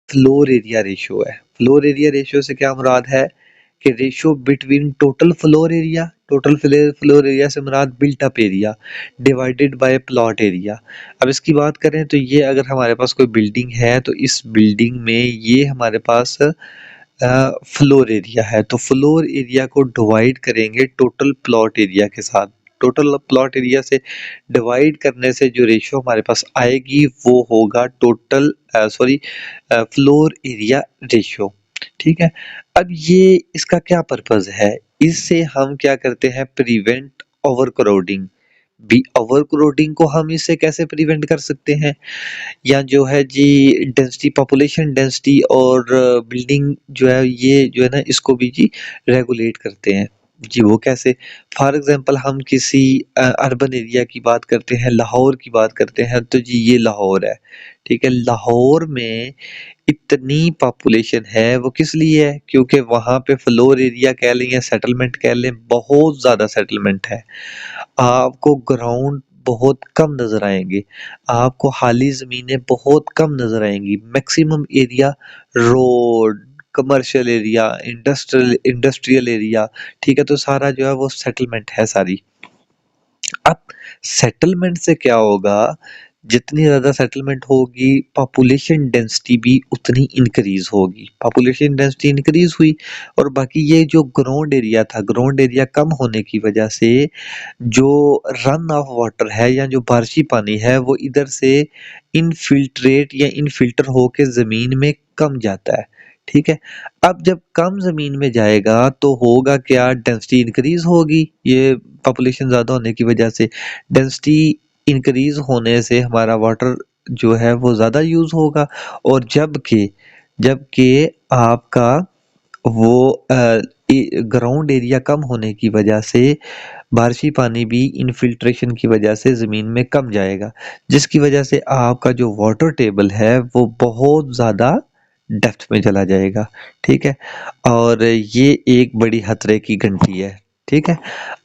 Floor area ratio है। Floor area ratio से क्या मुराद है कि ratio between total floor area से मुराद built up area divided by plot area. अब इसकी बात करें तो ये अगर हमारे पास कोई बिल्डिंग है तो इस बिल्डिंग में ये हमारे पास फ्लोर एरिया है, तो फ्लोर एरिया को डिवाइड करेंगे टोटल प्लॉट एरिया के साथ। टोटल प्लॉट एरिया से डिवाइड करने से जो रेशियो हमारे पास आएगी वो होगा फ्लोर एरिया रेशियो। ठीक है, अब ये इसका क्या पर्पस है, इससे हम क्या करते हैं, प्रिवेंट ओवर क्राउडिंग। बी ओवर क्राउडिंग को हम इससे कैसे प्रिवेंट कर सकते हैं, या जो है जी डेंसिटी, पॉपुलेशन डेंसिटी और बिल्डिंग जो है ये जो है ना इसको भी जी रेगुलेट करते हैं। जी वो कैसे, फॉर एग्जांपल हम किसी अर्बन एरिया की बात करते हैं, लाहौर की बात करते हैं, तो जी ये लाहौर है। ठीक है, लाहौर में इतनी पॉपुलेशन है वो किस लिए है, क्योंकि वहाँ पे फ्लोर एरिया कह लें या सेटलमेंट कह लें, बहुत ज़्यादा सेटलमेंट है। आपको ग्राउंड बहुत कम नज़र आएँगे, आपको खाली ज़मीनें बहुत कम नज़र आएँगी। Maximum area road, commercial area, industrial area, ठीक है, तो सारा जो है वो सेटलमेंट है सारी। अब सेटलमेंट से क्या होगा, जितनी ज़्यादा सेटलमेंट होगी पॉपुलेशन डेंसिटी भी उतनी इंक्रीज़ होगी। पॉपुलेशन डेंसिटी इंक्रीज़ हुई और बाकी ये जो ग्राउंड एरिया था, ग्राउंड एरिया कम होने की वजह से जो रन ऑफ वाटर है या जो बारिशी पानी है वो इधर से इनफिल्ट्रेट या इनफिल्टर होके ज़मीन में कम जाता है। ठीक है, अब जब कम ज़मीन में जाएगा तो होगा क्या, डेंसिटी इंक्रीज़ होगी, ये पॉपुलेशन ज़्यादा होने की वजह से। डेंसिटी इंक्रीज़ होने से हमारा वाटर जो है वो ज़्यादा यूज़ होगा, और जबकि जबकि आपका वो ग्राउंड एरिया कम होने की वजह से बारिशी पानी भी इनफिल्ट्रेशन की वजह से ज़मीन में कम जाएगा, जिसकी वजह से आपका जो वाटर टेबल है वो बहुत ज़्यादा डेप्थ में चला जाएगा। ठीक है, और ये एक बड़ी खतरे की घंटी है। ठीक है,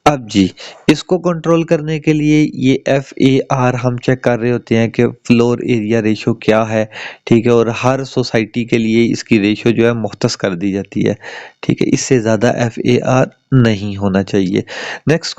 अब जी इसको कंट्रोल करने के लिए ये FAR हम चेक कर रहे होते हैं कि फ्लोर एरिया रेशियो क्या है। ठीक है, और हर सोसाइटी के लिए इसकी रेशियो जो है मुख्तस कर दी जाती है। ठीक है, इससे ज़्यादा FAR नहीं होना चाहिए। नेक्स्ट